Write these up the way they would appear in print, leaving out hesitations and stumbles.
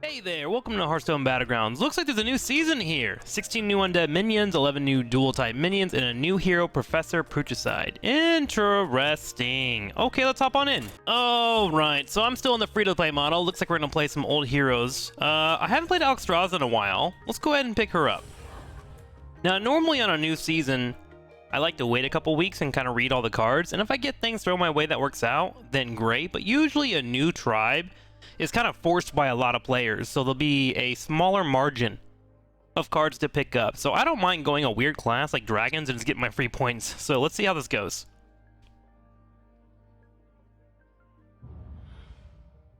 Hey there, welcome to Hearthstone Battlegrounds. Looks like there's a new season here. 16 new undead minions, 11 new dual-type minions, and a new hero, Professor Pruchicide. Interesting. Okay, let's hop on in. Alright, so I'm still in the free-to-play model. Looks like we're gonna play some old heroes. I haven't played TrikSlyr in a while. Let's go ahead and pick her up. Now, normally on a new season, I like to wait a couple weeks and kind of read all the cards, and if I get things thrown my way that works out, then great, but usually a new tribe is kind of forced by a lot of players, so there'll be a smaller margin of cards to pick up. So I don't mind going a weird class like dragons and just getting my free points. So let's see how this goes.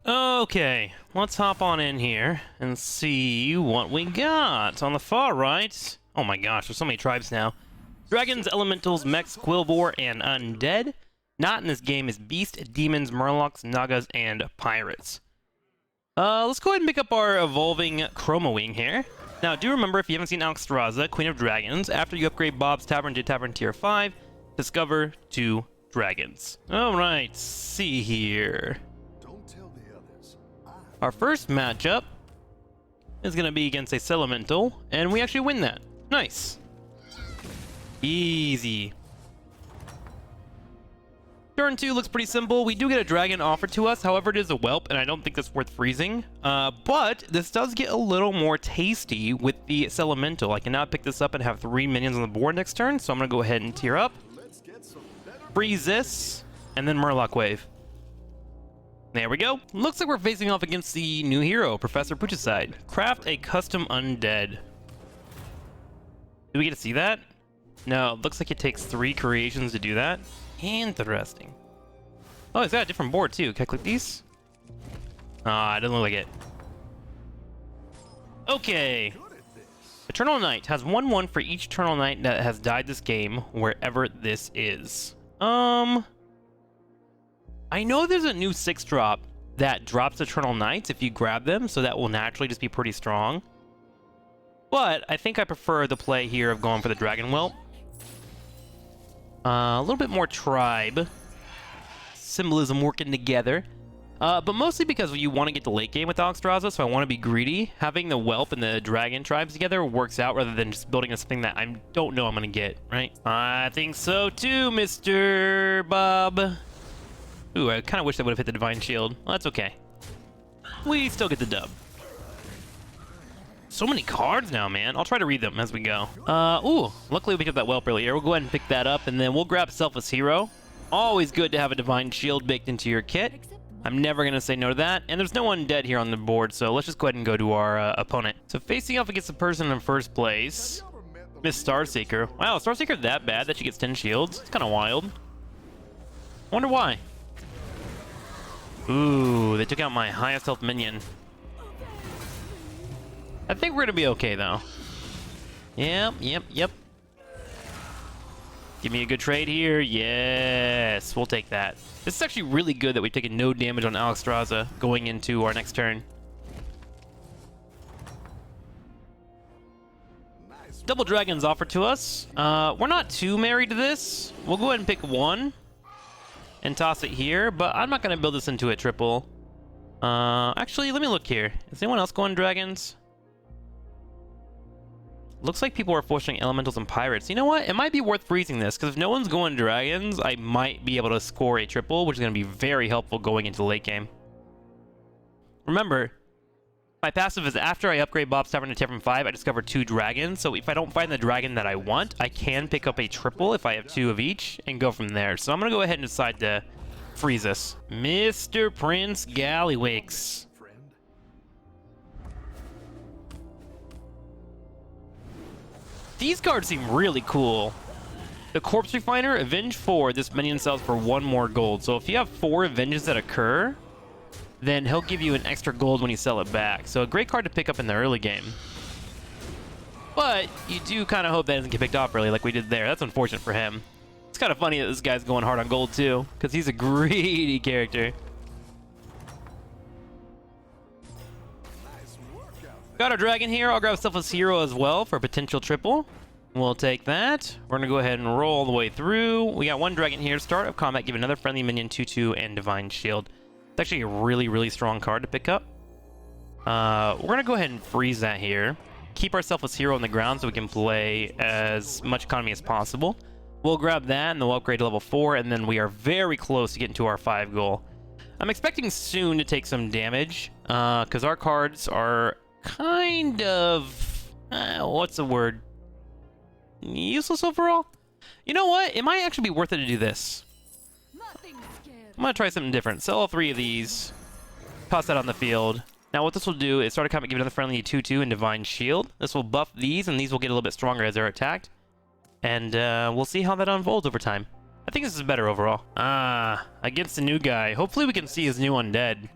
Okay, let's hop on in here and see what we got. On the far right, oh my gosh, there's so many tribes now. Dragons, Elementals, Mechs, Quillvor, and Undead. Not in this game is Beast, Demons, Murlocs, Nagas, and Pirates. Let's go ahead and pick up our evolving Chroma Wing here. Now, do remember, if you haven't seen TrikSlyr, Queen of Dragons, after you upgrade Bob's Tavern to Tavern Tier 5, discover 2 dragons. Alright, see here. Don't tell the others. Our first matchup is going to be against a Elemental, and we actually win that. Nice. Easy. Turn 2 looks pretty simple. We do get a dragon offered to us, however it is a whelp, and I don't think that's worth freezing. But this does get a little more tasty with the Elemental. I can now pick this up and have 3 minions on the board next turn, so I'm going to go ahead and tier up. Freeze this, and then Murloc Wave. There we go. Looks like we're facing off against the new hero, Professor Pruchicide. Craft a custom undead. Do we get to see that? No, it looks like it takes 3 creations to do that. Interesting. Oh, it's got a different board too. Can I click these? Ah, it doesn't look like it. Okay. Eternal Knight has 1/1 for each Eternal Knight that has died this game, wherever this is. I know there's a new 6-drop that drops Eternal Knights if you grab them, so that will naturally just be pretty strong. But I think I prefer the play here of going for the Dragon Whelp. A little bit more tribe symbolism working together, but mostly because you want to get the late game with TrikSlyr, so I want to be greedy. Having the whelp and the dragon tribes together works out rather than just building something that I don't know I'm gonna get, right? I think so too, Mr. Bob. Ooh, I kind of wish I would have hit the Divine Shield. Well, that's okay. We still get the dub. So many cards now, man. I'll try to read them as we go. Ooh, luckily we picked up that whelp earlier. We'll go ahead and pick that up, and then we'll grab Selfless Hero. Always good to have a Divine Shield baked into your kit. I'm never going to say no to that. And there's no undead here on the board, so let's just go ahead and go to our opponent. So facing off against the person in first place, Miss Starseeker. Wow, is Starseeker that bad that she gets 10 shields? It's kind of wild. Wonder why. Ooh, they took out my highest health minion. I think we're gonna be okay though. Yep. Give me a good trade here. Yes, we'll take that. This is actually really good that we've taken no damage on TrikSlyr going into our next turn. Double dragons offered to us. We're not too married to this. We'll go ahead and pick one and toss it here, but I'm not gonna build this into a triple. Actually, let me look here. Is anyone else going dragons? Looks like people are forcing elementals and pirates. You know what? It might be worth freezing this, because if no one's going dragons, I might be able to score a triple, which is going to be very helpful going into the late game. Remember, my passive is after I upgrade Bob's Tavern to Tavern 5, I discover 2 dragons. So if I don't find the dragon that I want, I can pick up a triple if I have 2 of each and go from there. So I'm going to go ahead and decide to freeze this. Mr. Prince Gallywix. These cards seem really cool. The Corpse Refiner, Avenge 4, this minion sells for 1 more gold. So if you have 4 Avenges that occur, then he'll give you an extra gold when you sell it back. So a great card to pick up in the early game. But you do kind of hope that doesn't get picked off early like we did there. That's unfortunate for him. It's kind of funny that this guy's going hard on gold too, because he's a greedy character. Got our dragon here. I'll grab Selfless Hero as well for a potential triple. We'll take that. We're going to go ahead and roll all the way through. We got 1 dragon here. Start of combat, give another friendly minion 2/2 and Divine Shield. It's actually a really, really strong card to pick up. We're gonna go ahead and freeze that here. Keep ourselves this hero on the ground so we can play as much economy as possible. We'll grab that and then we'll upgrade to level 4, and then we are very close to getting to our 5 goal. I'm expecting soon to take some damage, because our cards are kind of, what's the word? Useless overall? You know what? It might actually be worth it to do this. I'm gonna try something different. Sell all 3 of these. Toss that on the field. Now what this will do is start a combat, give another friendly 2/2 and Divine Shield. This will buff these, and these will get a little bit stronger as they're attacked. And we'll see how that unfolds over time. I think this is better overall. Against the new guy. Hopefully we can see his new undead.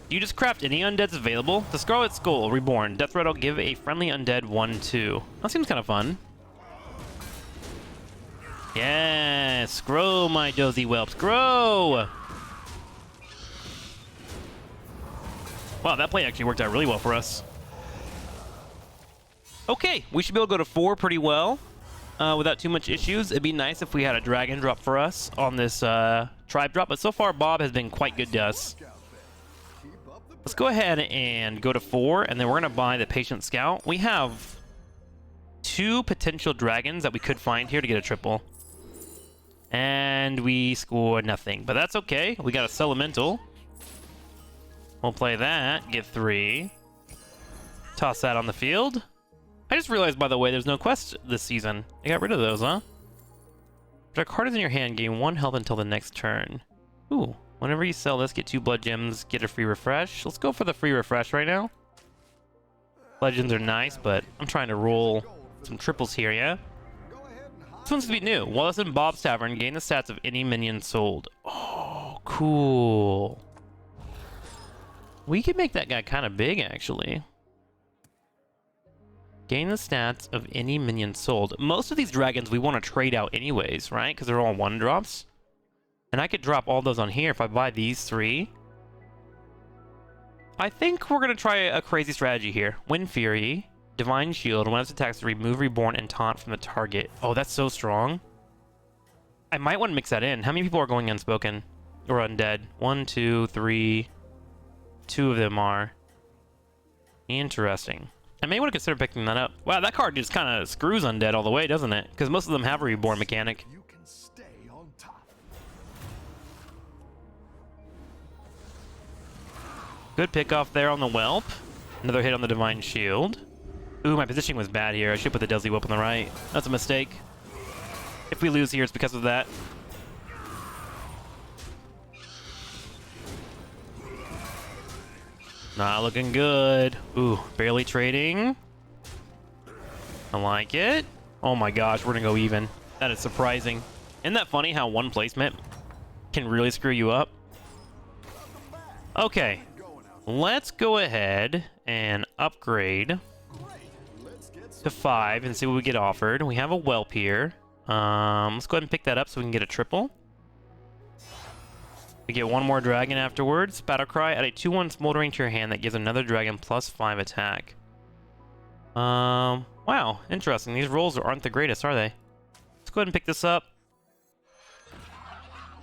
You just craft any undeads available. The Scarlet Skull, Reborn. Death Rattle, give a friendly undead 1/2. That seems kind of fun. Yes, grow, my dozy whelps, grow! Wow, that play actually worked out really well for us. Okay, we should be able to go to 4 pretty well without too much issues. It'd be nice if we had a dragon drop for us on this tribe drop, but so far Bob has been quite good to us. Let's go ahead and go to 4, and then we're going to buy the Patient Scout. We have 2 potential dragons that we could find here to get a triple. And we score nothing, but that's okay. We got a Elemental. We'll play that, get 3. Toss that on the field. I just realized, by the way, there's no quest this season. I got rid of those, huh? If a card is in your hand, gain 1 health until the next turn. Ooh, whenever you sell this, get 2 blood gems, get a free refresh. Let's go for the free refresh right now. Legends are nice, but I'm trying to roll some triples here, yeah? This one's gonna be new. While it's in Bob's Tavern, gain the stats of any minion sold. Oh, cool. We could make that guy kind of big, actually. Gain the stats of any minion sold. Most of these dragons we want to trade out anyways, right? Because they're all 1-drops. And I could drop all those on here if I buy these 3. I think we're going to try a crazy strategy here. Wind Fury, Divine Shield, when its attacks, remove Reborn and taunt from the target. Oh, that's so strong. I might want to mix that in. How many people are going unspoken? Or undead? 1, 2, 3. 2 of them are. Interesting. I may want to consider picking that up. Wow, that card just kind of screws undead all the way, doesn't it? Because most of them have a reborn mechanic. You can stay on top. Good pick off there on the Whelp. Another hit on the Divine Shield. Ooh, my positioning was bad here. I should put the Deadly Whelp on the right. That's a mistake. If we lose here, it's because of that. Not looking good. Ooh, barely trading. I like it. Oh my gosh, we're gonna go even. That is surprising. Isn't that funny how one placement can really screw you up? Okay, let's go ahead and upgrade to 5 and see what we get offered. We have a Whelp here. Let's go ahead and pick that up so we can get a triple. We get 1 more dragon afterwards. Battlecry, add a 2/1 smoldering to your hand that gives another dragon +5 attack. Wow, interesting. These rolls aren't the greatest, are they? Let's go ahead and pick this up.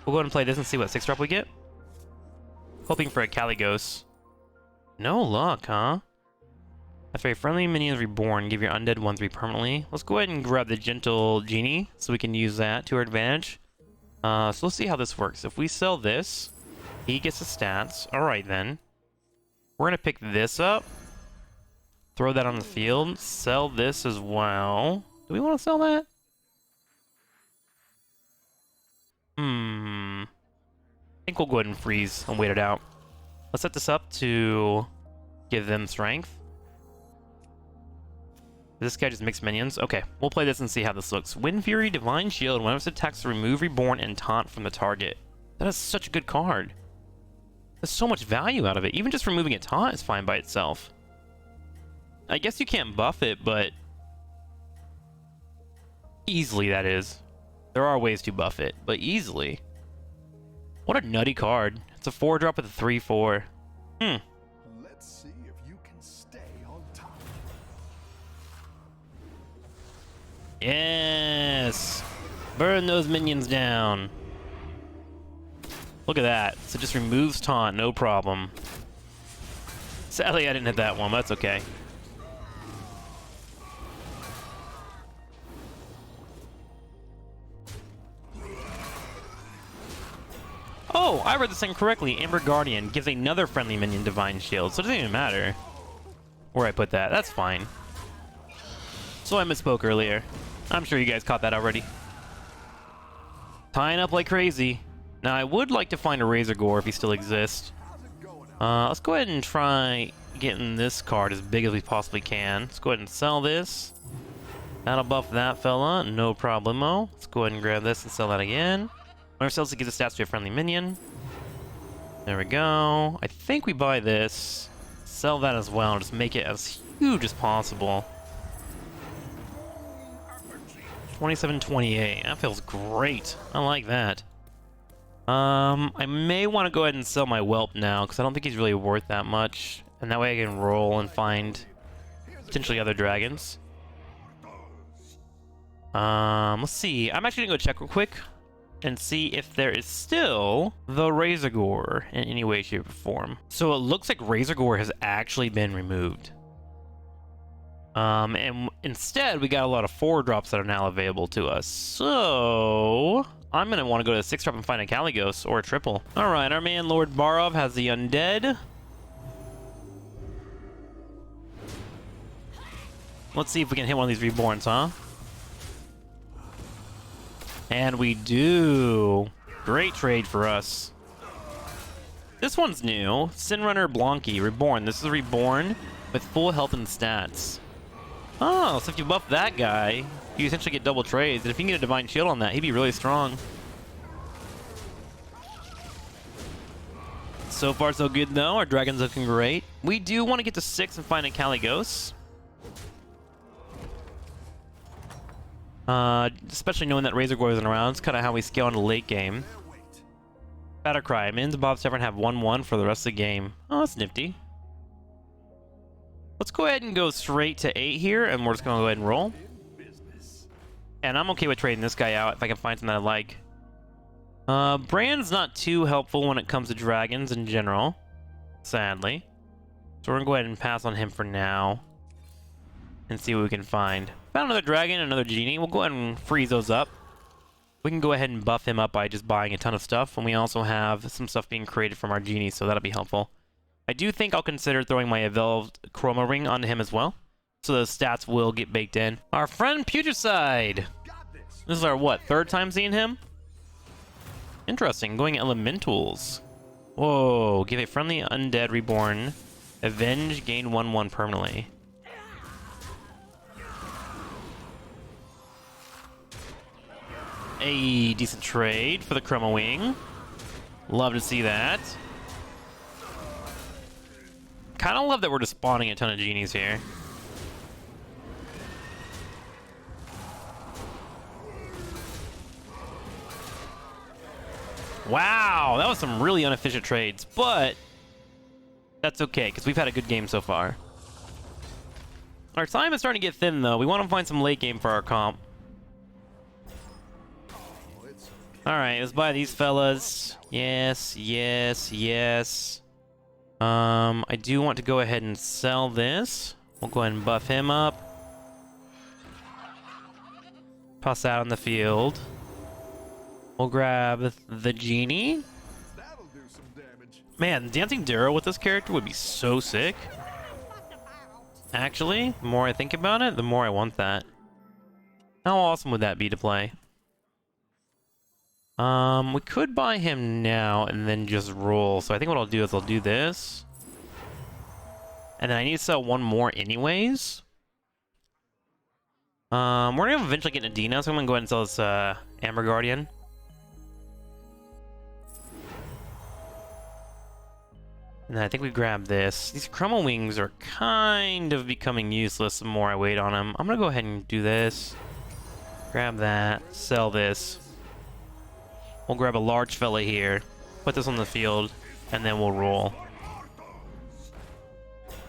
We'll go ahead and play this and see what 6-drop we get. Hoping for a Caligos. No luck, huh? After a friendly minion is reborn, give your undead 1/3 permanently. Let's go ahead and grab the Gentle Genie so we can use that to our advantage. So let's see how this works. If we sell this, he gets the stats. Alright then. We're going to pick this up. Throw that on the field. Sell this as well. Do we want to sell that? I think we'll go ahead and freeze and wait it out. Let's set this up to give them strength. Does this guy just mix minions? Okay, we'll play this and see how this looks. Wind Fury, Divine Shield. Whenever it attacks, remove Reborn and taunt from the target. That is such a good card. There's so much value out of it. Even just removing a taunt is fine by itself. I guess you can't buff it, but easily, that is. There are ways to buff it, but easily. What a nutty card. It's a 4-drop with a 3/4. Let's see if you can stay on top. Yes! Burn those minions down. Look at that. So it just removes taunt, no problem. Sadly, I didn't hit that one, but that's okay. Oh, I read this thing correctly. Amber Guardian gives another friendly minion Divine Shield, so it doesn't even matter where I put that. That's fine. So I misspoke earlier. I'm sure you guys caught that already. Tying up like crazy. Now, I would like to find a Razor Gore if he still exists. Let's go ahead and try getting this card as big as we possibly can. Let's go ahead and sell this. That'll buff that fella, no problemo. Let's go ahead and grab this and sell that again. Whenever sells, it gives the stats to a friendly minion. There we go. I think we buy this. Sell that as well, and just make it as huge as possible. 27.28. That feels great. I like that. I may want to go ahead and sell my Whelp now, because I don't think he's really worth that much. And that way I can roll and find potentially other dragons. Let's see. I'm actually going to go check real quick and see if there is still the Razor Gore in any way, shape, or form. So it looks like Razor Gore has actually been removed. And instead, we got a lot of 4-drops that are now available to us. So I'm going to want to go to a 6-drop and find a Caligos or a triple. All right, our man Lord Barov has the Undead. Let's see if we can hit one of these Reborns, huh? And we do. Great trade for us. This one's new. Sinrunner Blanky, Reborn. This is Reborn with full health and stats. Oh, so if you buff that guy, you essentially get double trades. And if you can get a Divine Shield on that, he'd be really strong. So far, so good, though. Our dragon's looking great. We do want to get to 6 and find a Caligos. Especially knowing that Razor Gore isn't around. It's kind of how we scale in the late game. Battlecry. Mins and Bob Severn have 1-1 for the rest of the game. Oh, that's nifty. Let's go ahead and go straight to 8 here, and we're just going to go ahead and roll. And I'm okay with trading this guy out if I can find something I like. Brand's not too helpful when it comes to dragons in general, sadly. So we're going to go ahead and pass on him for now and see what we can find. Found another dragon, another genie. We'll go ahead and freeze those up. We can go ahead and buff him up by just buying a ton of stuff, and we also have some stuff being created from our genie, so that'll be helpful. I do think I'll consider throwing my evolved chroma ring onto him as well, so those stats will get baked in. Our friend Putricide. This is our, what, 3rd time seeing him? Interesting, going elementals. Whoa, give a friendly undead reborn. Avenge, gain 1/1 permanently. A decent trade for the Chroma Wing. Love to see that. Kind of love that we're just spawning a ton of genies here. Wow, that was some really inefficient trades, but that's okay, because we've had a good game so far. Our time is starting to get thin, though. We want to find some late game for our comp. Alright, let's buy these fellas. Yes, yes, yes. I do want to go ahead and sell this. We'll go ahead and buff him up. Toss that on the field. We'll grab the genie. That'll do some damage. Man, Dancing Darrow with this character would be so sick. Actually, the more I think about it, the more I want that. How awesome would that be to play? We could buy him now and then just roll. So I think what I'll do is I'll do this. And then I need to sell one more anyways. We're gonna eventually get Nadina, so I'm gonna go ahead and sell this Amber Guardian. And then I think we grab this. These Chroma Wings are kind of becoming useless the more I wait on them. I'm gonna go ahead and do this. Grab that, sell this. We'll grab a large fella here, put this on the field, and then we'll roll.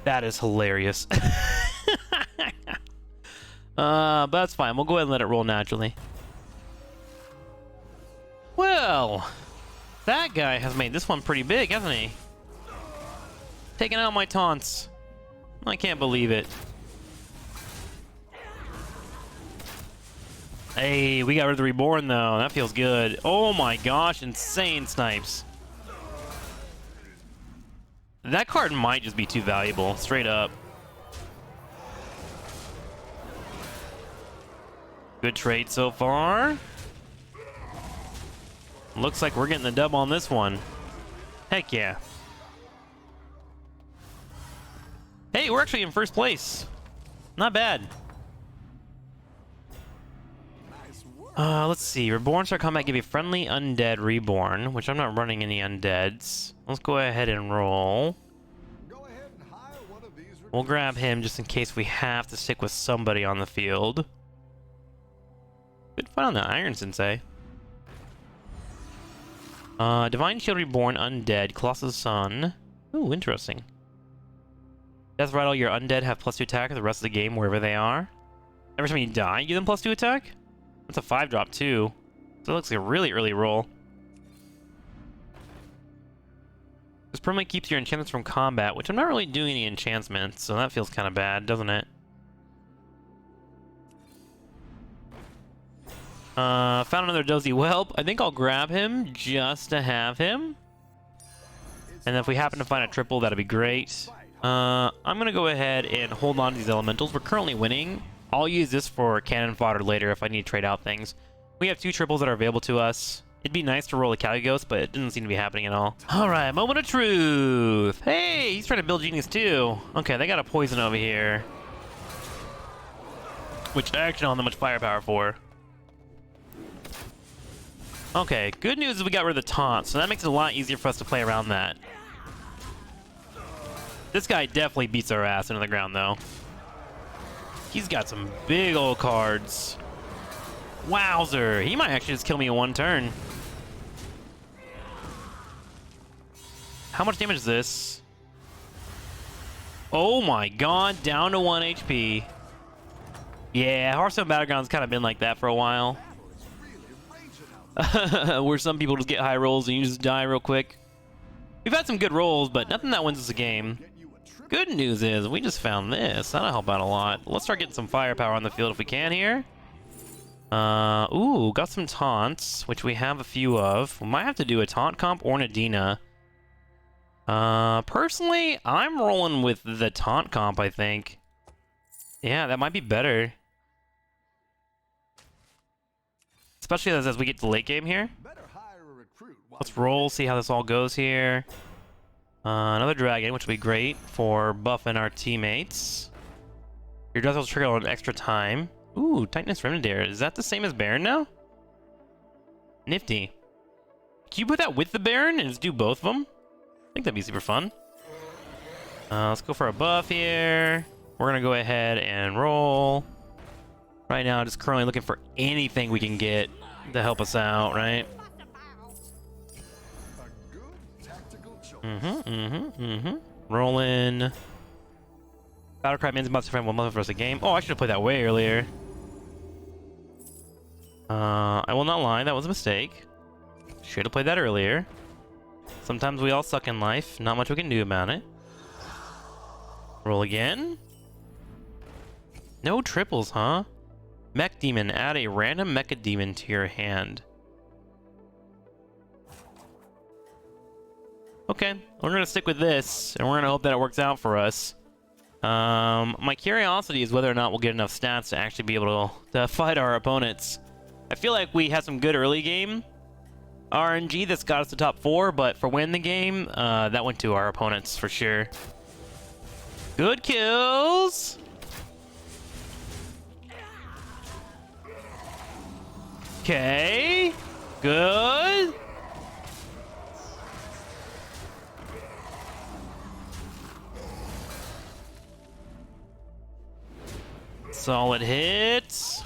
That is hilarious. But that's fine. We'll go ahead and let it roll naturally. Well, That guy has made this one pretty big, hasn't he? Taking out my taunts. I can't believe it. Hey, we got rid of the Reborn, though. That feels good. Oh my gosh, insane snipes. That card might just be too valuable, straight up. Good trade so far. Looks like we're getting the dub on this one. Heck yeah. Hey, we're actually in first place. Not bad. Let's see. Reborn start combat, give you friendly undead reborn, which I'm not running any undeads. Let's go ahead and roll. We'll grab him just in case we have to stick with somebody on the field. Good fun on the Iron Sensei. Divine Shield Reborn Undead, Colossus Sun. Ooh, interesting. Death Rattle, your undead have +2 attack the rest of the game wherever they are. Every time you die, you give them +2 attack? That's a 5-drop too. So it looks like a really early roll. This permanently keeps your enchantments from combat, which I'm not really doing any enchantments, so that feels kind of bad, doesn't it? Found another Dozy Whelp. I think I'll grab him just to have him. And if we happen to find a triple, that'd be great. I'm gonna go ahead and hold on to these elementals. We're currently winning. I'll use this for cannon fodder later if I need to trade out things. We have 2 triples that are available to us. It'd be nice to roll a Caligos, but it doesn't seem to be happening at all. Alright, moment of truth. Hey, he's trying to build genius too. Okay, they got a poison over here, which I actually don't have that much firepower for. Okay, good news is we got rid of the taunt, so that makes it a lot easier for us to play around that. This guy definitely beats our ass into the ground, though. He's got some big old cards. Wowzer! He might actually just kill me in 1 turn. How much damage is this? Oh my god, down to 1 HP. Yeah, Hearthstone Battlegrounds kind of been like that for a while. Where some people just get high rolls and you just die real quick. We've had some good rolls, but nothing that wins us a game. Good news is we just found this. That'll help out a lot. Let's start getting some firepower on the field if we can here. Ooh, got some taunts, which we have a few of. We might have to do a taunt comp or Nadina. Personally, I'm rolling with the taunt comp, I think. Yeah, that might be better. Especially as we get to late game here. Let's roll, see how this all goes here. Another dragon, which will be great for buffing our teammates. Your death will trigger on extra time. Ooh, Titanus Remnant. Is that the same as Baron now? Nifty. Can you put that with the Baron and just do both of them? I think that'd be super fun. Let's go for a buff here. We're gonna go ahead and roll. Right now, just currently looking for anything we can get to help us out, right? Roll in. Battlecry mins about to find 1 month for us a game. Oh, I should have played that way earlier. I will not lie, that was a mistake. Should have played that earlier. Sometimes we all suck in life. Not much we can do about it. Roll again. No triples, huh? Mech Demon. Add a random Mecha Demon to your hand. Okay, we're gonna stick with this, and we're gonna hope that it works out for us. My curiosity is whether or not we'll get enough stats to actually be able to fight our opponents. I feel like we had some good early game RNG that's got us to top 4, but for win the game, that went to our opponents for sure. Good kills. Okay, good. Solid hits.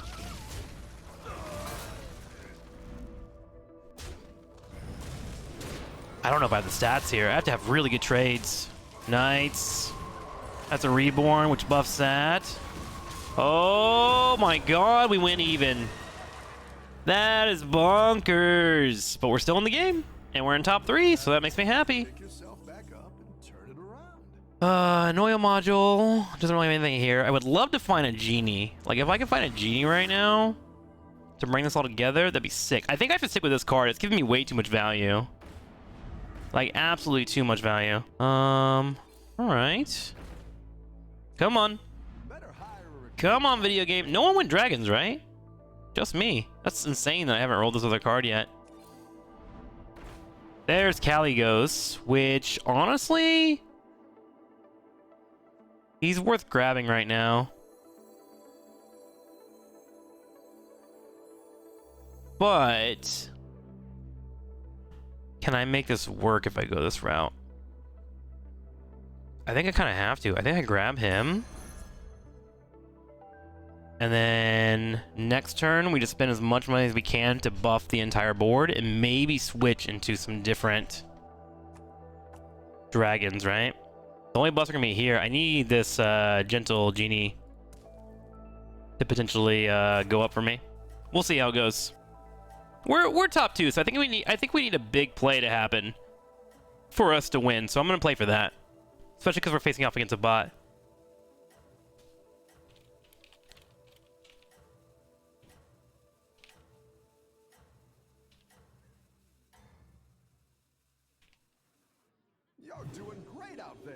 I don't know if I have the stats here. I have to have really good trades. Knights. That's a reborn, which buffs that. Oh my god, we went even. That is bonkers. But we're still in the game. And we're in top 3, so that makes me happy. Pick yourself back up and turn it around. Noyo module. Doesn't really have anything here. I would love to find a genie. Like, if I could find a genie right now to bring this all together, that'd be sick. I think I have to stick with this card. It's giving me way too much value. Like, absolutely too much value. Alright. Come on. Come on, video game. No one went dragons, right? Just me. That's insane that I haven't rolled this other card yet. There's Caligos, which, honestly, he's worth grabbing right now. But can I make this work if I go this route? I think I kind of have to. I think I grab him. And then next turn, we just spend as much money as we can to buff the entire board and maybe switch into some different dragons, right? The only buffs are going to be here. I need this gentle genie to potentially go up for me. We'll see how it goes. We're top 2, so I think we need a big play to happen for us to win. So I'm going to play for that, especially because we're facing off against a bot. You're doing great out there.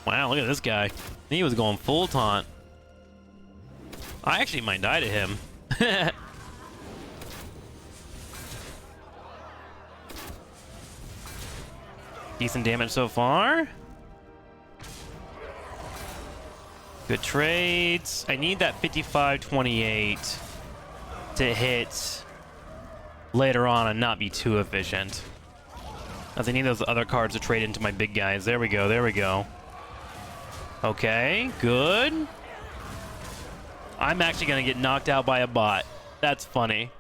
Wow, look at this guy. He was going full taunt. I actually might die to him. Decent damage so far. Good trades. I need that 55-28 to hit later on and not be too efficient. As I need those other cards to trade into my big guys. There we go, there we go. Okay, good. I'm actually gonna get knocked out by a bot. That's funny.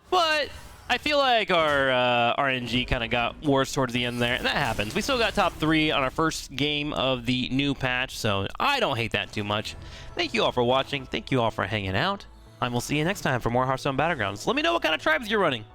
But I feel like our RNG kind of got worse towards the end there, and that happens. We still got top 3 on our first game of the new patch, so I don't hate that too much. Thank you all for watching. Thank you all for hanging out. I will see you next time for more Hearthstone Battlegrounds. Let me know what kind of tribes you're running.